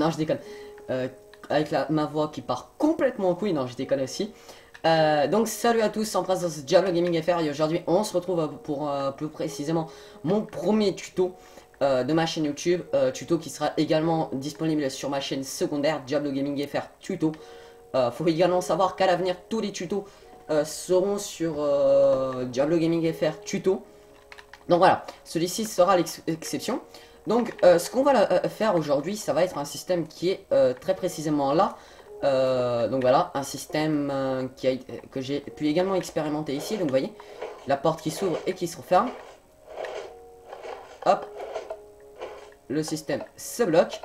Non, je déconne. Avec ma voix qui part complètement en couille. Non, je déconne aussi. Donc salut à tous, en place dans ce Diablo Gaming FR et aujourd'hui on se retrouve pour plus précisément mon premier tuto de ma chaîne YouTube, tuto qui sera également disponible sur ma chaîne secondaire Diablo Gaming FR Tuto. Faut également savoir qu'à l'avenir tous les tutos seront sur Diablo Gaming FR Tuto. Donc voilà, celui-ci sera l'exception. Donc ce qu'on va faire aujourd'hui, ça va être un système qui est très précisément là. Donc voilà, un système que j'ai pu également expérimenter ici. Donc vous voyez, la porte qui s'ouvre et qui se referme. Hop, le système se bloque.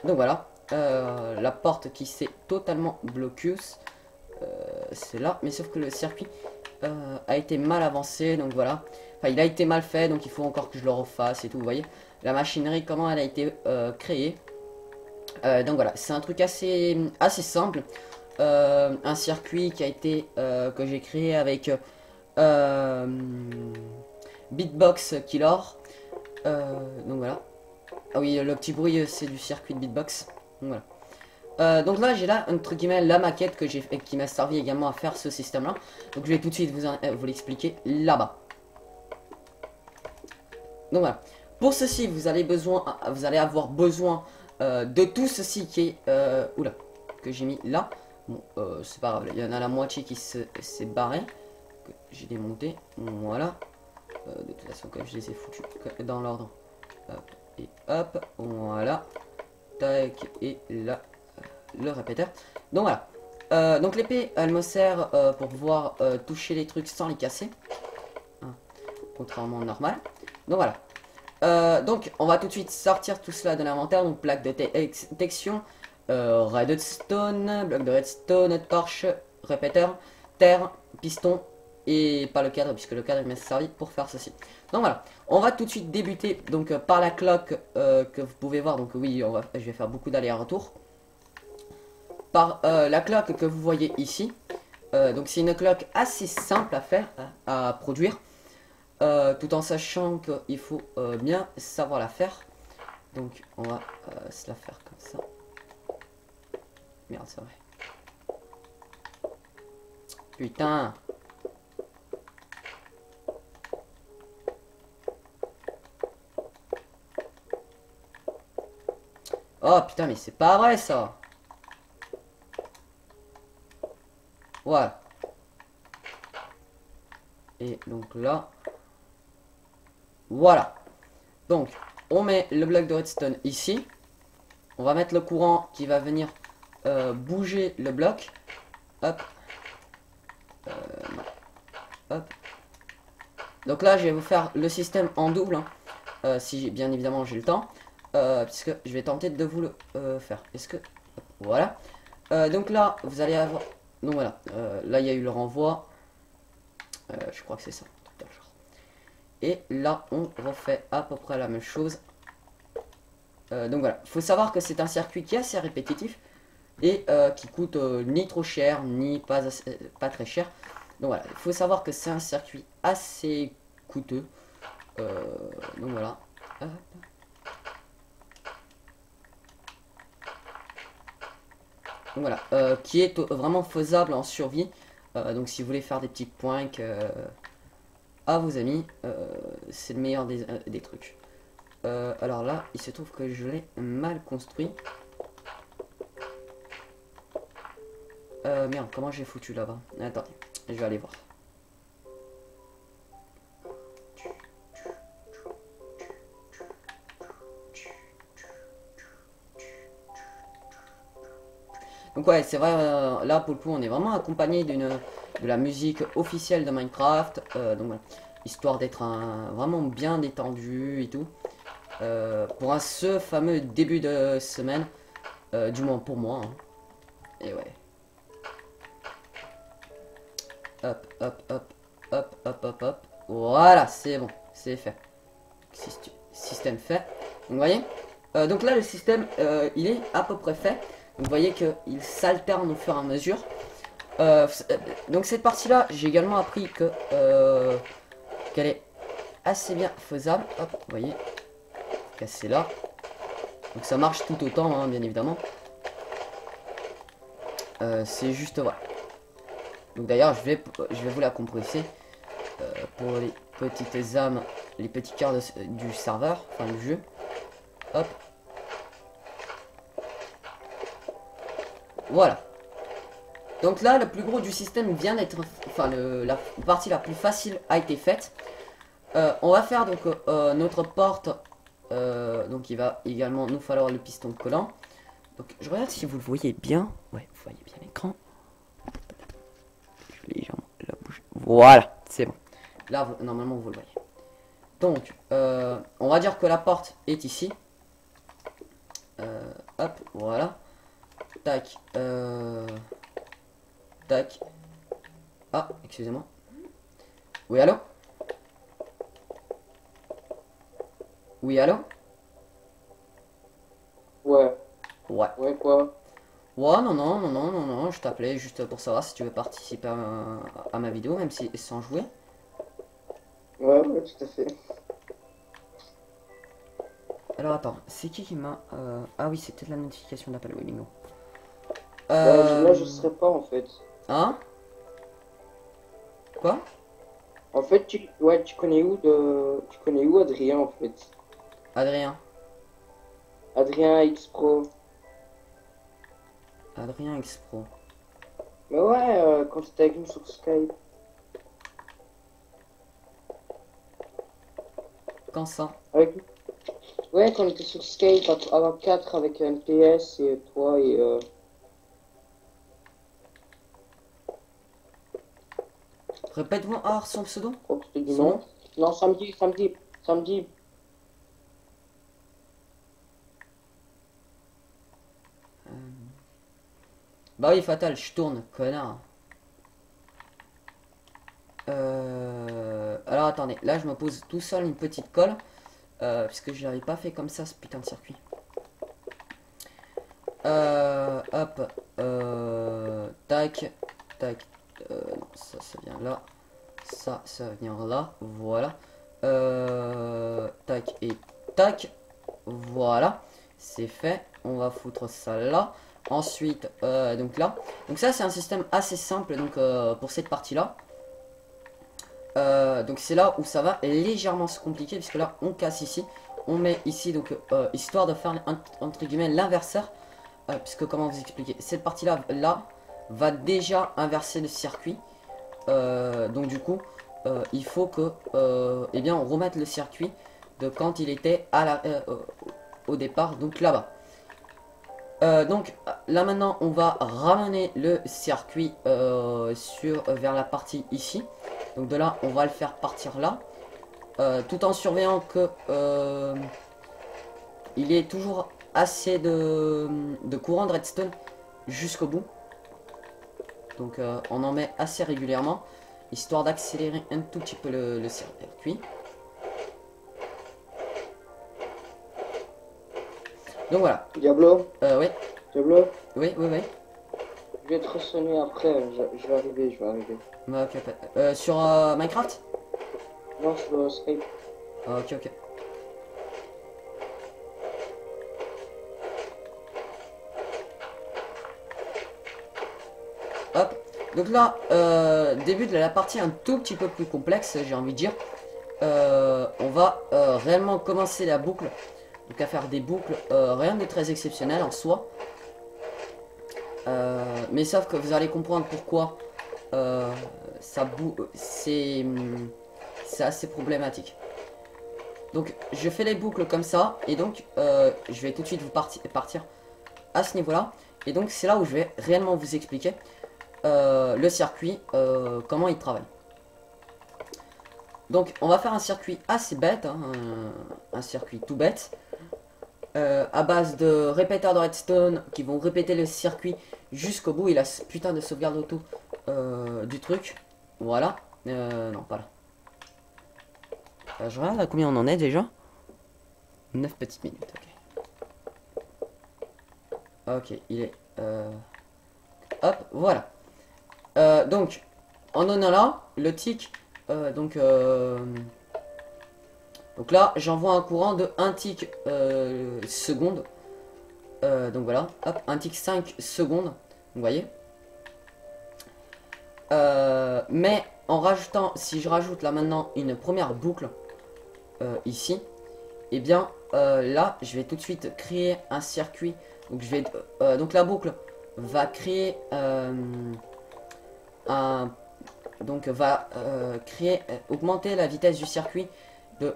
Donc voilà, la porte qui s'est totalement blocus. C'est là, mais sauf que le circuit a été mal avancé. Donc voilà, enfin il a été mal fait, donc il faut encore que je le refasse et tout. Vous voyez, la machinerie, comment elle a été créée. Donc voilà, c'est un truc assez simple. Un circuit qui a été que j'ai créé avec Beatbox Killer. Donc voilà. Ah oui, le petit bruit c'est du circuit de Beatbox. Donc voilà. Donc là j'ai là entre guillemets la maquette que j'ai fait, qui m'a servi également à faire ce système là. Donc je vais tout de suite vous l'expliquer là-bas. Donc voilà. Pour ceci vous allez avoir besoin de tout ceci qui est oula, que j'ai mis là. Bon, c'est pas grave, il y en a la moitié qui s'est barré, que j'ai démonté. Voilà. De toute façon, comme je les ai foutus dans l'ordre. Hop et hop, voilà. Tac, et là, le répéteur. Donc voilà. Donc l'épée, elle me sert pour pouvoir toucher les trucs sans les casser. Hein, contrairement au normal. Donc voilà. Donc on va tout de suite sortir tout cela de l'inventaire. Donc plaque de détection, redstone, bloc de redstone, torche, répéteur, terre, piston et pas le cadre puisque le cadre il m'a servi pour faire ceci. Donc voilà, on va tout de suite débuter donc par la cloque que vous pouvez voir. Donc oui, je vais faire beaucoup d'allers-retours. Par la cloque que vous voyez ici. Donc c'est une cloque assez simple à faire, à produire. Tout en sachant qu'il faut bien savoir la faire. Donc on va se la faire comme ça. Merde, c'est vrai. Putain. Oh putain, mais c'est pas vrai ça. Voilà. Et donc là. Voilà. Donc, on met le bloc de redstone ici. On va mettre le courant qui va venir bouger le bloc. Hop. Hop. Donc là, je vais vous faire le système en double. Hein, si bien évidemment j'ai le temps. Puisque je vais tenter de vous le faire. Est-ce que... Voilà. Donc là, vous allez avoir... Donc voilà. Là, il y a eu le renvoi. Je crois que c'est ça. Et là, on refait à peu près la même chose. Donc voilà, il faut savoir que c'est un circuit qui est assez répétitif et qui coûte ni trop cher, ni pas très cher. Donc voilà, il faut savoir que c'est un circuit assez coûteux. Donc voilà. Hop. Donc voilà, qui est vraiment faisable en survie. Donc si vous voulez faire des petits points à vos amis, c'est le meilleur des trucs. Alors là, il se trouve que je l'ai mal construit. Merde, comment j'ai foutu là-bas? Attendez, je vais aller voir. Donc ouais, c'est vrai, là pour le coup, on est vraiment accompagné de la musique officielle de Minecraft. Donc voilà, histoire d'être vraiment bien détendu et tout. Pour ce fameux début de semaine, du moins pour moi. Hein. Et ouais. Hop, hop, hop, hop, hop, hop, hop. Voilà, c'est bon, c'est fait. Système fait. Donc vous voyez. Donc là, le système, il est à peu près fait. Donc vous voyez qu'il s'alterne au fur et à mesure. Donc cette partie-là, j'ai également appris que qu'elle est assez bien faisable. Hop, vous voyez. Casser là. Donc ça marche tout autant, hein, bien évidemment. C'est juste voilà. Donc d'ailleurs, je vais vous la compresser pour les petites âmes, les petits cœurs du serveur, enfin du jeu. Hop. Voilà. Donc là, le plus gros du système vient d'être, enfin la partie la plus facile a été faite. On va faire donc notre porte. Donc il va également nous falloir le piston collant. Donc je regarde si vous le voyez bien. Ouais, vous voyez bien l'écran. Je vais légèrement la bouger. Voilà, c'est bon. Là, normalement, vous le voyez. Donc, on va dire que la porte est ici. Hop, voilà. Tac. Tac. Ah, excusez-moi. Oui, allô? Oui, allô? Ouais, Ouais. ouais quoi? Ouais, non, non, non, non, non, non, je t'appelais juste pour savoir si tu veux participer à ma vidéo, même si sans jouer. Ouais, ouais, tout à fait. Alors attends, c'est qui m'a... Ah oui, c'est peut-être la notification d'appel, oui, bingo. Bah, là, je serais pas en fait. Hein? Quoi? En fait, ouais, tu connais où Adrien en fait? Adrien. Adrien X Pro. Adrien X Pro. Mais ouais, quand t'étais avec nous sur Skype. Quand ça? Avec... Ouais, quand on était sur Skype à 4 avec NPS et toi et Répète-moi, ah, son pseudo? oh, je te dis Son nom? non. Non, samedi. Bah oui, fatal, je tourne, connard. Alors attendez, là je me pose tout seul une petite colle. Puisque je l'avais pas fait comme ça ce putain de circuit. Hop. Tac. Tac. Non, ça vient là. Ça vient là. Voilà. Tac et tac. Voilà. C'est fait. On va foutre ça là. Ensuite, donc là. Donc ça c'est un système assez simple donc pour cette partie-là. Donc c'est là où ça va légèrement se compliquer puisque là on casse ici, on met ici donc histoire de faire entre guillemets l'inverseur, puisque comment vous expliquer, cette partie là va déjà inverser le circuit, donc du coup il faut que eh bien on remette le circuit de quand il était au départ, donc là-bas. Donc là maintenant on va ramener le circuit vers la partie ici. Donc de là on va le faire partir là. Tout en surveillant que il y ait toujours assez de courant de redstone jusqu'au bout. Donc on en met assez régulièrement, histoire d'accélérer un tout petit peu le circuit. Donc voilà. Diablo, Oui, Diablo, oui, oui, oui. je vais te ressonner après, je vais arriver, je vais arriver. Ok, sur Minecraft. Non, sur Skype. Ok, ok. Hop. Donc là, début de la partie un tout petit peu plus complexe, j'ai envie de dire. On va réellement commencer la boucle. Donc à faire des boucles, rien de très exceptionnel en soi. Mais sauf que vous allez comprendre pourquoi c'est assez problématique. Donc je fais les boucles comme ça. Et donc je vais tout de suite vous partir à ce niveau là. Et donc c'est là où je vais réellement vous expliquer le circuit, comment il travaille. Donc on va faire un circuit assez bête, hein, un circuit tout bête, à base de répéteurs de redstone qui vont répéter le circuit jusqu'au bout. Il a ce putain de sauvegarde auto du truc. Voilà. Non, pas là. Je regarde à combien on en est déjà. 9 petites minutes, ok. Ok, il est... Hop, voilà. Donc, en donnant là, le tic, donc là, j'envoie un courant de 1 tick seconde. Donc voilà, hop, un tic 5 secondes, vous voyez. Mais en rajoutant, si je rajoute là maintenant une première boucle ici, et bien là je vais tout de suite créer un circuit. Donc je vais donc la boucle va créer augmenter la vitesse du circuit de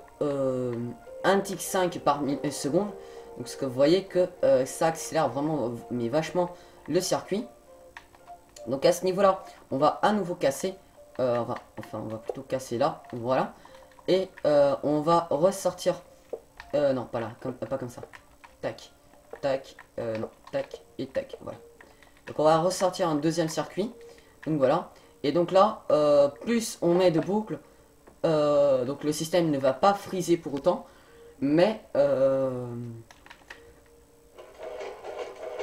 1 tic 5 par seconde. Donc ce que vous voyez que ça accélère vraiment mais vachement le circuit. Donc à ce niveau là on va à nouveau casser, on va plutôt casser là, voilà. Et on va ressortir, non pas là, pas comme ça, tac, tac, non, tac et tac, voilà. Donc on va ressortir un deuxième circuit, donc voilà. Et donc là, plus on met de boucles, donc le système ne va pas friser pour autant, mais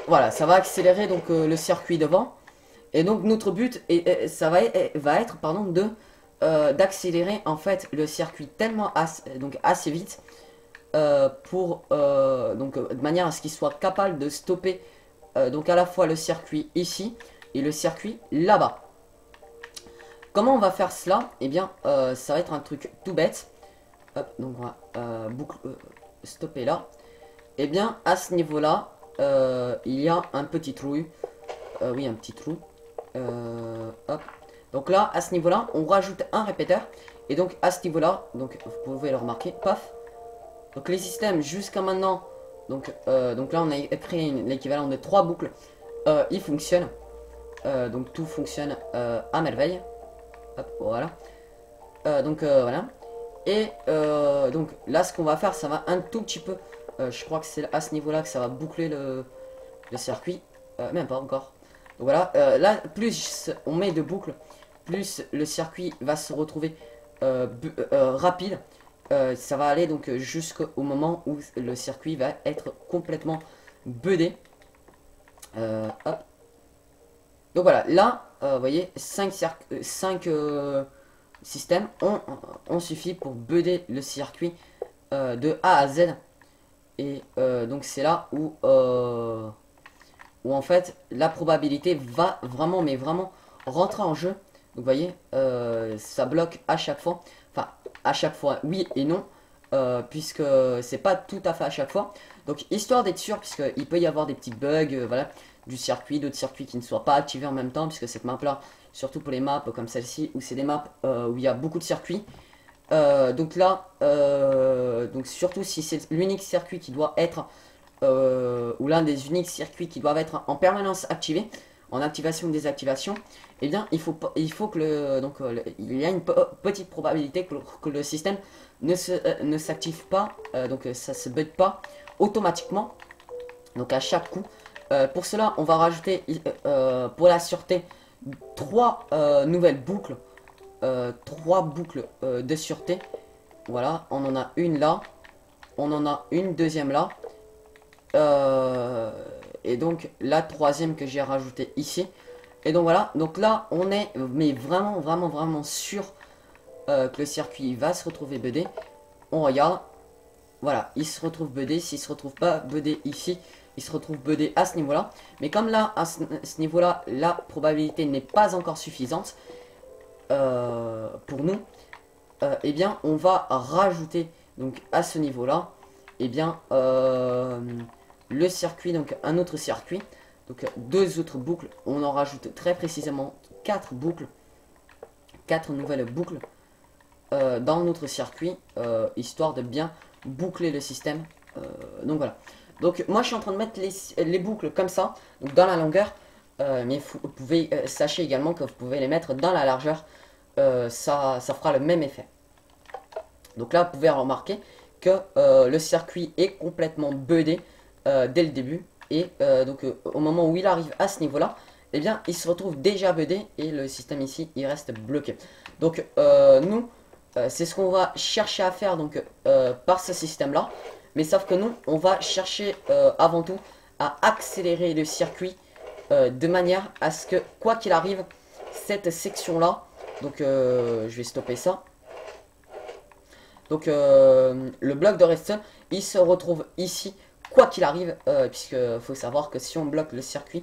voilà, ça va accélérer donc le circuit devant. Et donc notre but va être pardon de d'accélérer en fait le circuit tellement assez vite de manière à ce qu'il soit capable de stopper donc à la fois le circuit ici et le circuit là-bas. Comment on va faire cela? Eh bien ça va être un truc tout bête. Hop, donc on va stopper là. Eh bien à ce niveau là il y a un petit trou. Oui, un petit trou. Hop. Donc là, à ce niveau-là, on rajoute un répéteur. Et donc à ce niveau-là, donc vous pouvez le remarquer, paf. Donc les systèmes jusqu'à maintenant, donc là on a créé l'équivalent de 3 boucles. Ils fonctionnent. Donc tout fonctionne à merveille. Hop, voilà. Voilà. Et donc là, ce qu'on va faire, ça va un tout petit peu. Je crois que c'est à ce niveau-là que ça va boucler le circuit. Même pas encore. Donc voilà, là plus on met de boucles, plus le circuit va se retrouver rapide. Ça va aller donc jusqu'au moment où le circuit va être complètement budé. Hop. Donc voilà, là, vous voyez, 5 systèmes ont suffi pour buder le circuit de A à Z. Et donc c'est là où en fait la probabilité va vraiment mais vraiment rentrer en jeu. Donc vous voyez ça bloque à chaque fois, enfin à chaque fois oui et non, puisque c'est pas tout à fait à chaque fois. Donc histoire d'être sûr, puisqu'il peut y avoir des petits bugs voilà, du circuit, d'autres circuits qui ne soient pas activés en même temps, puisque cette map là, surtout pour les maps comme celle-ci où c'est des maps où il y a beaucoup de circuits, donc là donc surtout si c'est l'unique circuit qui doit être ou l'un des uniques circuits qui doivent être en permanence activés, en activation ou désactivation, et eh bien il faut que il y a une petite probabilité que le système ne s'active pas, donc ça se bug pas automatiquement, donc à chaque coup. Pour cela, on va rajouter pour la sûreté 3 nouvelles boucles, 3 boucles de sûreté. Voilà, on en a une là, on en a une deuxième là. Et donc la troisième que j'ai rajouté ici. Et donc voilà, donc là on est mais vraiment sûr que le circuit va se retrouver budé. On regarde, voilà, il se retrouve budé. S'il se retrouve pas budé ici, il se retrouve budé à ce niveau là. Mais comme là à ce niveau là la probabilité n'est pas encore suffisante pour nous, eh bien on va rajouter donc à ce niveau là, eh bien le circuit, donc un autre circuit, donc 2 autres boucles. On en rajoute très précisément 4 boucles, 4 nouvelles boucles dans notre circuit, histoire de bien boucler le système. Donc voilà, donc moi je suis en train de mettre les boucles comme ça, donc dans la longueur, mais vous pouvez sachez également que vous pouvez les mettre dans la largeur, ça fera le même effet. Donc là vous pouvez remarquer que le circuit est complètement budé dès le début, et donc au moment où il arrive à ce niveau là, eh bien il se retrouve déjà budé et le système ici il reste bloqué. Donc nous c'est ce qu'on va chercher à faire donc par ce système là, mais sauf que nous on va chercher avant tout à accélérer le circuit de manière à ce que quoi qu'il arrive cette section là, donc je vais stopper ça. Donc le bloc de redstone il se retrouve ici quoi qu'il arrive, puisque faut savoir que si on bloque le circuit,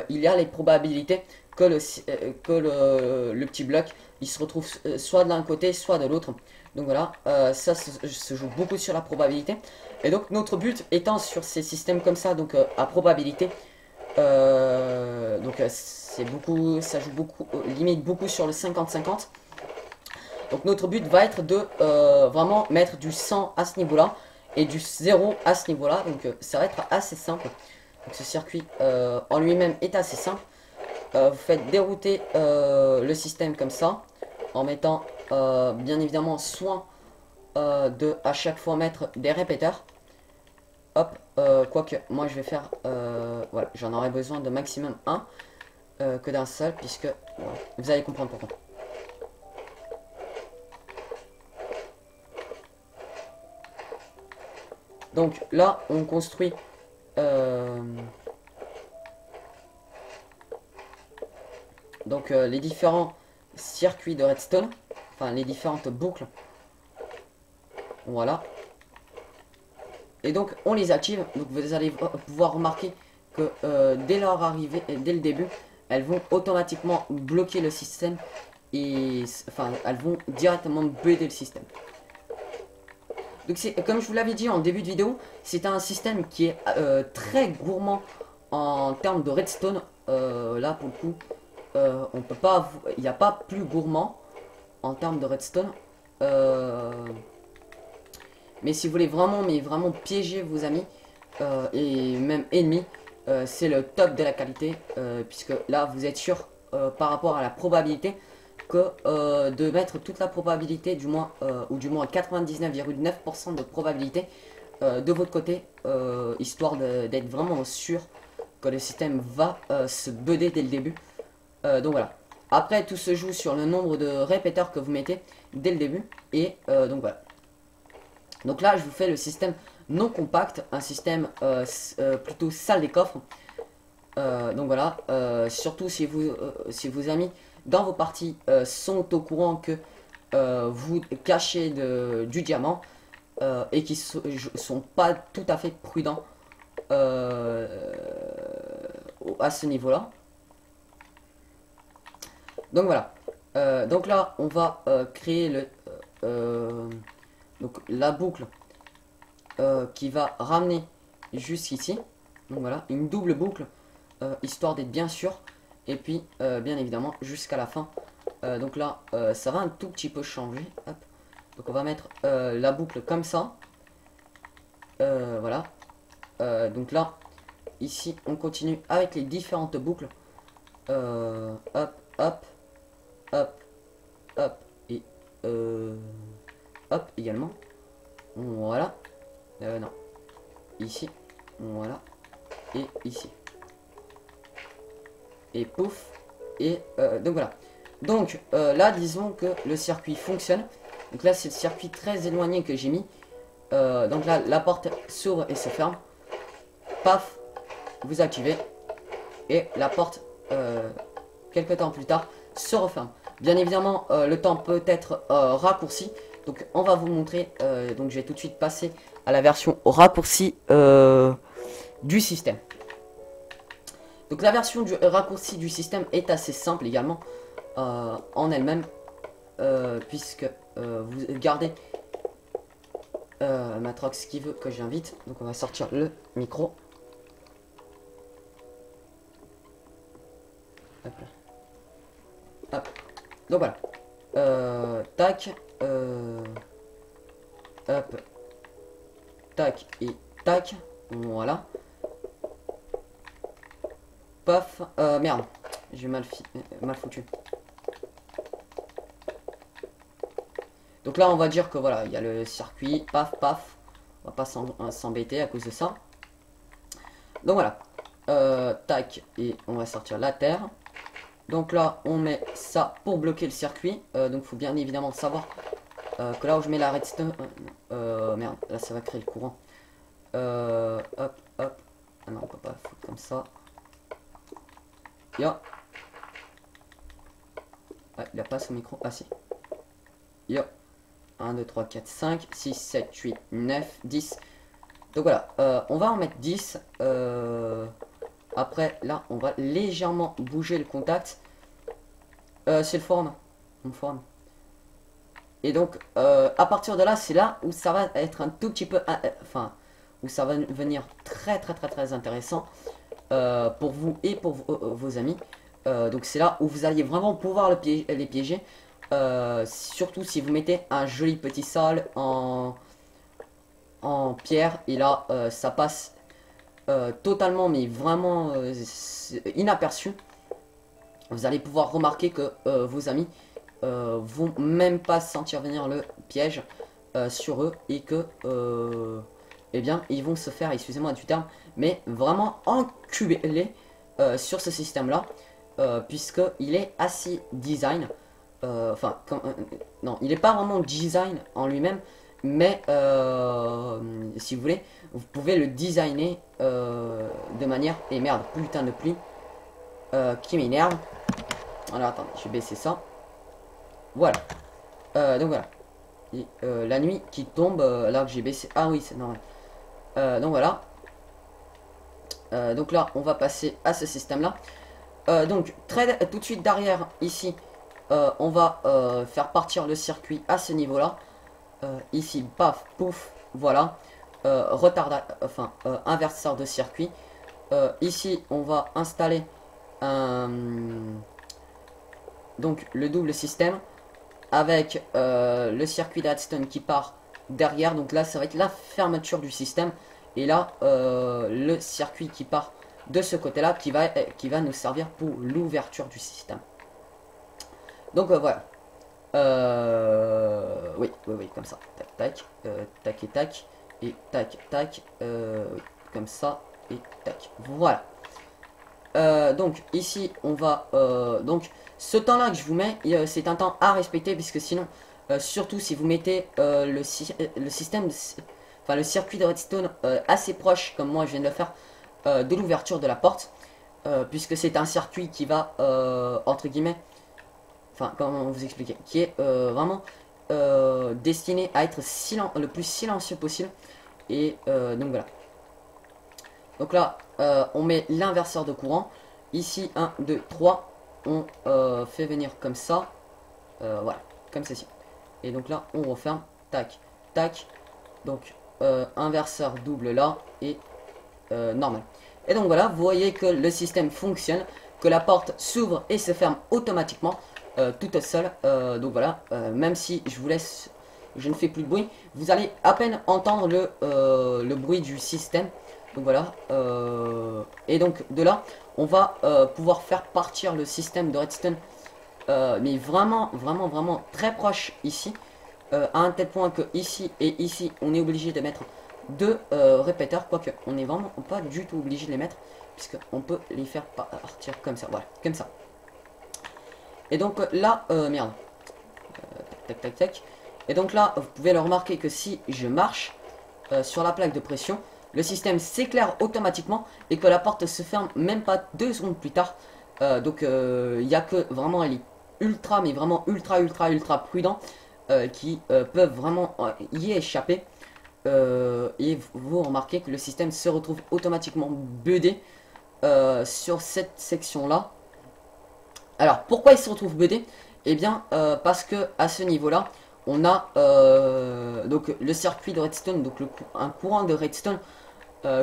il y a les probabilités que le petit bloc il se retrouve soit de l'un côté soit de l'autre. Donc voilà, ça se joue beaucoup sur la probabilité. Et donc notre but étant sur ces systèmes comme ça, donc à probabilité, c'est beaucoup, ça joue beaucoup, limite beaucoup sur le 50-50. Donc notre but va être de vraiment mettre du 100 à ce niveau-là et du 0 à ce niveau-là. Donc ça va être assez simple. Donc ce circuit en lui-même est assez simple. Vous faites dérouter le système comme ça en mettant bien évidemment soin de à chaque fois mettre des répéteurs. Hop, quoique moi je vais faire, voilà, j'en aurai besoin de maximum un que d'un seul, puisque voilà, vous allez comprendre pourquoi. Donc là on construit les différents circuits de redstone, enfin les différentes boucles. Voilà. Et donc on les active. Donc vous allez pouvoir remarquer que dès leur arrivée, dès le début, elles vont automatiquement bloquer le système. Et enfin elles vont directement buter le système. Donc c'est comme je vous l'avais dit en début de vidéo, c'est un système qui est très gourmand en termes de redstone. Là pour le coup, on peut pas, il n'y a pas plus gourmand en termes de redstone. Mais si vous voulez vraiment, mais vraiment piéger vos amis et même ennemis, c'est le top de la qualité, puisque là vous êtes sûr par rapport à la probabilité que de mettre toute la probabilité, du moins ou du moins 99,9% de probabilité de votre côté, histoire d'être vraiment sûr que le système va se budder dès le début. Donc voilà. Après, tout se joue sur le nombre de répéteurs que vous mettez dès le début. Et donc voilà. Donc là, je vous fais le système non compact, un système plutôt salle des coffres. Donc voilà, surtout si vos amis dans vos parties sont au courant que vous cachez du diamant et qui sont pas tout à fait prudents à ce niveau-là. Donc voilà. Donc là, on va créer donc la boucle qui va ramener jusqu'ici. Donc voilà, une double boucle, histoire d'être bien sûr. Et puis, bien évidemment, jusqu'à la fin. Donc là, ça va un tout petit peu changer. Hop. Donc on va mettre la boucle comme ça. Voilà. Donc là, ici, on continue avec les différentes boucles. Hop, hop, hop, hop, et hop également. Voilà. Non. Ici. Voilà. Et ici. Et pouf. Et donc voilà. Donc là, disons que le circuit fonctionne. Donc là, c'est le circuit très éloigné que j'ai mis. Donc là, la porte s'ouvre et se ferme. Paf. Vous activez. Et la porte, quelques temps plus tard, se referme. Bien évidemment, le temps peut être raccourci. Donc on va vous montrer, donc je vais tout de suite passer à la version raccourcie du système. Donc la version du raccourci du système est assez simple également en elle-même, puisque vous gardez Matrox qui veut que j'invite. Donc on va sortir le micro. Hop là. Hop. Donc voilà. Tac. Hop. Tac et tac. Voilà. Paf. Merde. J'ai mal foutu. Donc là, on va dire que voilà, il y a le circuit. Paf, paf. On va pas s'embêter à cause de ça. Donc voilà. Tac. Et on va sortir la terre. Donc là, on met ça pour bloquer le circuit. Donc il faut bien évidemment savoir que là où je mets la redstone... merde, là ça va créer le courant. Hop, hop. Ah non, on peut pas le foutre comme ça. Yo. Ah, il a pas son micro. Ah si. Yo. 1, 2, 3, 4, 5, 6, 7, 8, 9, 10. Donc voilà, on va en mettre 10. Après, là, on va légèrement bouger le contact. C'est le forme. On forme. Et donc, à partir de là, c'est là où ça va être un tout petit peu... Enfin, où ça va venir très intéressant pour vous et pour vos amis. Donc c'est là où vous allez vraiment pouvoir les piéger. Surtout si vous mettez un joli petit sol en pierre. Et là, ça passe totalement, mais vraiment inaperçu. Vous allez pouvoir remarquer que vos amis vont même pas sentir venir le piège sur eux. Et que, eh bien, ils vont se faire, excusez-moi du terme, mais vraiment enculer sur ce système-là. Puisque il est assez design. Enfin, non, il n'est pas vraiment design en lui-même. Mais si vous voulez, vous pouvez le designer de manière... Et merde, putain de pluie qui m'énerve. Alors attendez, je vais baisser ça. Voilà. Donc voilà. Et, la nuit qui tombe, là que j'ai baissé... Ah oui, c'est normal. Donc voilà. Donc là, on va passer à ce système-là. Donc, tout de suite derrière, ici, on va faire partir le circuit à ce niveau-là. Ici, paf, pouf, voilà. Inverseur de circuit. Ici, on va installer donc le double système avec le circuit de redstone qui part derrière. Donc là, ça va être la fermeture du système. Et là, le circuit qui part de ce côté-là qui va nous servir pour l'ouverture du système. Donc voilà. Oui, comme ça. Tac, tac et tac. Et tac, tac. Comme ça. Et tac. Voilà. Donc ici, on va... donc, ce temps-là que je vous mets, c'est un temps à respecter. Puisque sinon, surtout si vous mettez le système... Enfin, le circuit de redstone assez proche, comme moi je viens de le faire, de l'ouverture de la porte. Puisque c'est un circuit qui va, entre guillemets... Enfin, comment vous expliquer, qui est vraiment destiné à être le plus silencieux possible. Et donc voilà. Donc là, on met l'inverseur de courant. Ici, 1, 2, 3. On fait venir comme ça. Voilà, comme ceci. Et donc là, on referme. Tac, tac. Donc, inverseur double là. Et normal. Et donc voilà, vous voyez que le système fonctionne. Que la porte s'ouvre et se ferme automatiquement. Toute seule. Donc voilà, même si je vous laisse, je ne fais plus de bruit, vous allez à peine entendre le bruit du système. Donc voilà, et donc de là, on va pouvoir faire partir le système de redstone, mais vraiment très proche ici, à un tel point que ici et ici, on est obligé de mettre deux répéteurs, quoique on n'est vraiment pas du tout obligé de les mettre, puisque on peut les faire partir comme ça, voilà, comme ça. Et donc là, merde. Tac, tac, tac. Et donc là, vous pouvez le remarquer que si je marche sur la plaque de pression, le système s'éclaire automatiquement et que la porte se ferme même pas 2 secondes plus tard. Donc il n'y a que vraiment, elle est ultra, mais vraiment ultra prudent qui peuvent vraiment y échapper. Et vous remarquez que le système se retrouve automatiquement buggé sur cette section-là. Alors, pourquoi il se retrouve BD? Eh bien, parce que à ce niveau-là, on a donc le circuit de redstone, donc un courant de redstone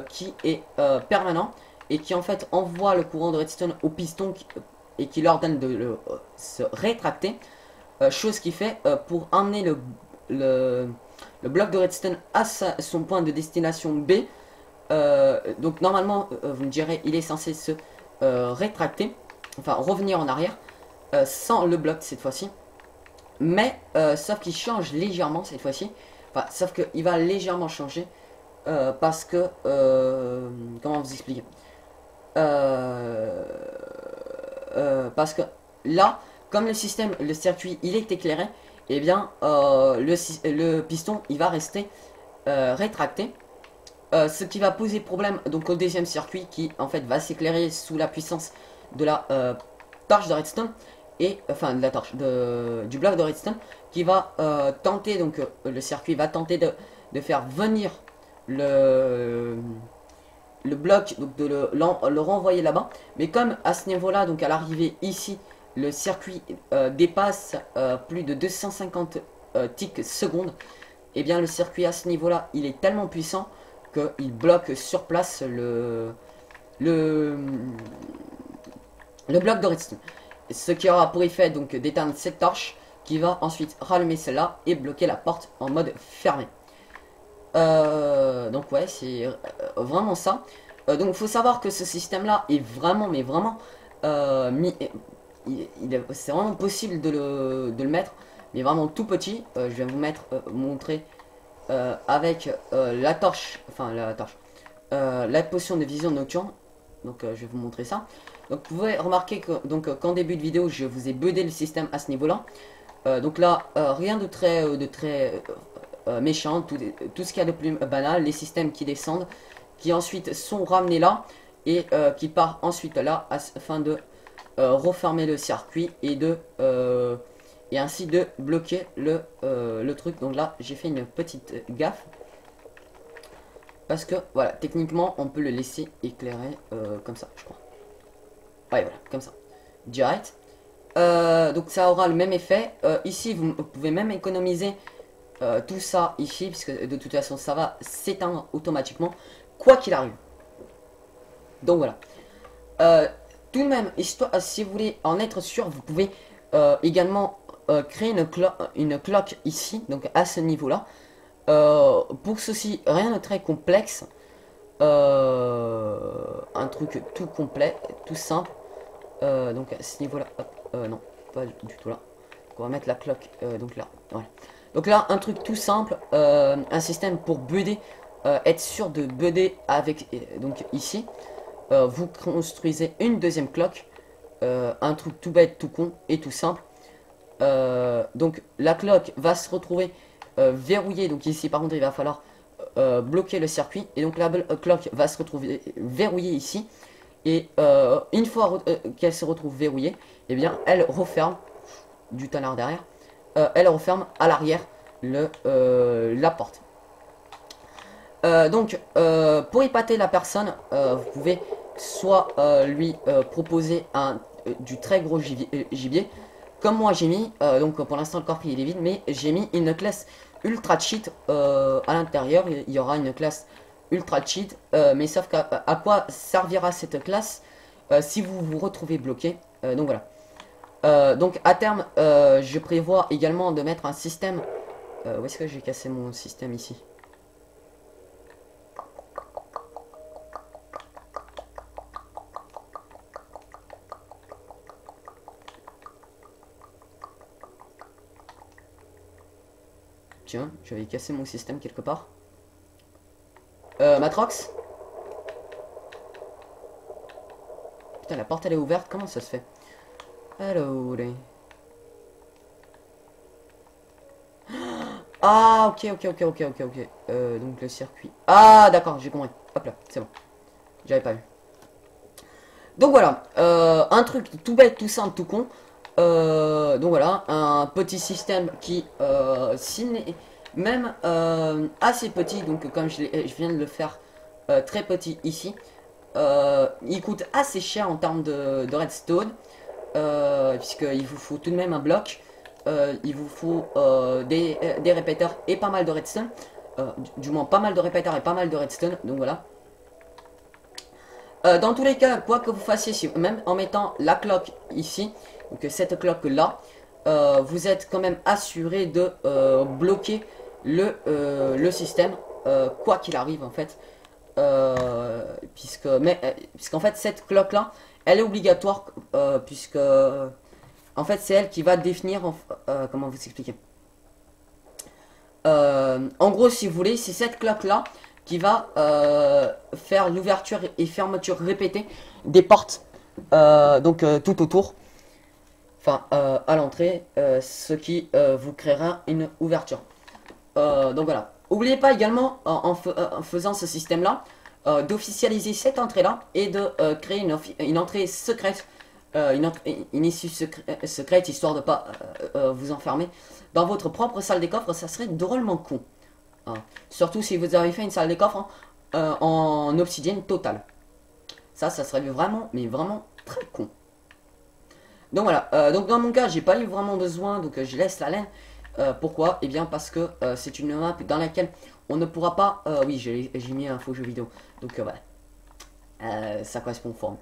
qui est permanent et qui en fait envoie le courant de redstone au piston et qui leur donne de se rétracter. Chose qui fait pour emmener le bloc de redstone à son point de destination B. Donc normalement, vous me direz, il est censé se rétracter. Enfin, revenir en arrière, sans le bloc cette fois-ci. Mais, sauf qu'il change légèrement cette fois-ci. Enfin, sauf qu'il va légèrement changer. Parce que, comment vous expliquer, parce que là, comme le système, le circuit, il est éclairé, et bien, le piston, il va rester rétracté. Ce qui va poser problème donc au deuxième circuit qui en fait va s'éclairer sous la puissance de la torche de redstone et enfin de la torche du bloc de redstone qui va tenter donc le circuit va tenter de faire venir le, le bloc, donc de le renvoyer là-bas. Mais comme à ce niveau-là, donc à l'arrivée ici, le circuit dépasse plus de 250 ticks secondes, et bien le circuit à ce niveau-là, il est tellement puissant qu'il bloque sur place le, le bloc de redstone. Ce qui aura pour effet donc d'éteindre cette torche qui va ensuite rallumer celle-là et bloquer la porte en mode fermé. Donc ouais, c'est vraiment ça. Donc il faut savoir que ce système-là est vraiment, mais vraiment, c'est vraiment possible de le mettre, mais vraiment tout petit. Je vais vous montrer avec la torche, la potion de vision nocturne. Donc je vais vous montrer ça. Donc vous pouvez remarquer que donc qu'en début de vidéo, je vous ai bugué le système à ce niveau-là. Donc là, rien de très, méchant, tout ce qu'il y a de plus banal, les systèmes qui descendent, qui ensuite sont ramenés là, et qui partent ensuite là, afin de refermer le circuit, et ainsi de bloquer le truc. Donc là, j'ai fait une petite gaffe, parce que, voilà, techniquement, on peut le laisser éclairer comme ça, je crois. Ouais, voilà, comme ça, direct. Donc ça aura le même effet. Ici, vous pouvez même économiser tout ça ici, puisque de toute façon, ça va s'éteindre automatiquement, quoi qu'il arrive. Donc voilà. Tout de même, histoire, si vous voulez en être sûr, vous pouvez également créer une cloque ici, donc à ce niveau-là. Pour ceci, rien de très complexe. Un truc tout complet, tout simple. Donc à ce niveau-là, non, pas du tout là. On va mettre la cloque, donc là, voilà. Donc là, un truc tout simple, un système pour builder, être sûr de builder avec, donc ici, vous construisez une deuxième cloque, un truc tout bête, tout con et tout simple. Donc la cloque va se retrouver verrouillée, donc ici par contre il va falloir bloquer le circuit, et donc la cloque va se retrouver verrouillée ici. Et une fois qu'elle se retrouve verrouillée, et eh bien elle referme du tonnerre derrière. Elle referme à l'arrière la porte. Donc pour épater la personne, vous pouvez soit lui proposer du très gros gibier, comme moi j'ai mis, donc pour l'instant le coffre il est vide, mais j'ai mis une classe ultra cheat à l'intérieur. Il y aura une classe ultra cheat, mais sauf à quoi servira cette classe si vous vous retrouvez bloqué. Donc voilà. Donc à terme, je prévois également de mettre un système. Où est-ce que j'ai cassé mon système ici? Tiens, j'avais cassé mon système quelque part. Matrox? Putain, la porte elle est ouverte, comment ça se fait? Hello les... Ah ok. Donc le circuit. Ah d'accord, j'ai compris. Hop là, c'est bon. J'avais pas vu. Donc voilà, un truc tout bête, tout simple, tout con. Donc voilà, un petit système qui, même assez petit, donc comme je viens de le faire très petit ici, il coûte assez cher en termes de redstone, puisqu'il vous faut tout de même un bloc, il vous faut des répéteurs et pas mal de redstone, du moins pas mal de répéteurs et pas mal de redstone, donc voilà. Dans tous les cas, quoi que vous fassiez, même en mettant la cloque ici, donc cette cloque là, vous êtes quand même assuré de bloquer le système, quoi qu'il arrive en fait. Puisqu'en fait cette cloque là, elle est obligatoire, puisque en fait c'est elle qui va définir, comment vous expliquer. En gros, si vous voulez, c'est cette cloque là qui va faire l'ouverture et fermeture répétée des portes, tout autour, enfin à l'entrée, ce qui vous créera une ouverture. Donc voilà. N'oubliez pas également, en faisant ce système là, d'officialiser cette entrée là et de créer une entrée secrète, une issue secrète, histoire de pas vous enfermer dans votre propre salle des coffres. Ça serait drôlement con. hein. Surtout si vous avez fait une salle des coffres hein, en obsidienne totale. Ça serait vraiment, mais vraiment très con. Donc voilà, donc dans mon cas, j'ai pas eu vraiment besoin, donc je laisse la laine. Pourquoi? Eh bien parce que c'est une map dans laquelle on ne pourra pas... oui, j'ai mis un faux jeu vidéo, donc voilà. Ça correspond aux formes.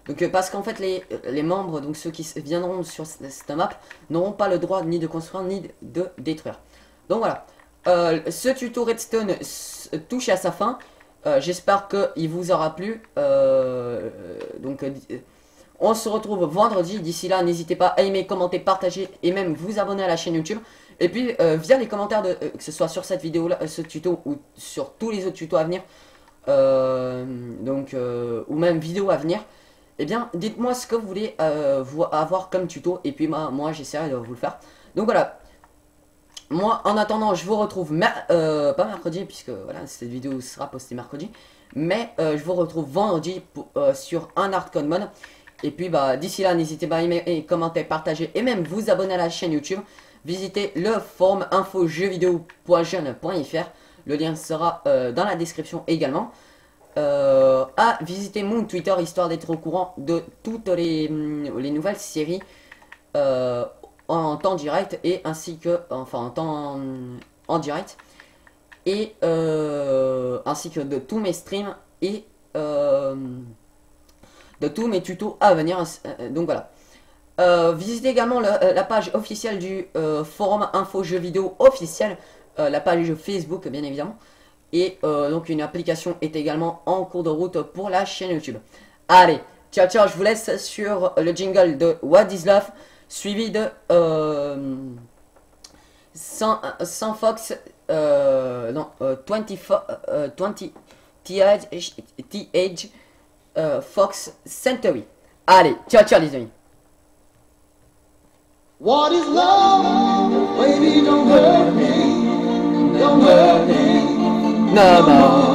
Donc parce qu'en fait les membres, donc ceux qui viendront sur cette map, n'auront pas le droit ni de construire ni de détruire. Donc voilà, ce tuto Redstone touche à sa fin. J'espère qu'il vous aura plu. On se retrouve vendredi. D'ici là, n'hésitez pas à aimer, commenter, partager et même vous abonner à la chaîne YouTube. Et puis via les commentaires, que ce soit sur cette vidéo là, ce tuto ou sur tous les autres tutos à venir, ou même vidéos à venir, eh bien dites-moi ce que vous voulez avoir comme tuto. Et puis moi j'essaierai de vous le faire. Donc voilà. Moi, en attendant, je vous retrouve pas mercredi, puisque voilà, cette vidéo sera postée mercredi. Mais je vous retrouve vendredi sur un Hardcore Mode. Et puis, bah, d'ici là, n'hésitez pas à aimer, commenter, partager et même vous abonner à la chaîne YouTube. Visitez le forum infojeuxvideo.jeune.fr. Le lien sera dans la description également. À visiter mon Twitter, histoire d'être au courant de toutes les nouvelles séries. En temps direct et ainsi que en direct et ainsi que de tous mes streams et de tous mes tutos à venir. Donc voilà, visitez également la page officielle du forum info jeux vidéo officiel, la page Facebook bien évidemment, et donc une application est également en cours de route pour la chaîne YouTube. Allez, ciao ciao, je vous laisse sur le jingle de What is Love, suivi de 100 Fox, non, 20 TH Fox Century. Allez, ciao ciao les amis. What is love? Baby, don't hurt me. Don't hurt me. No, no.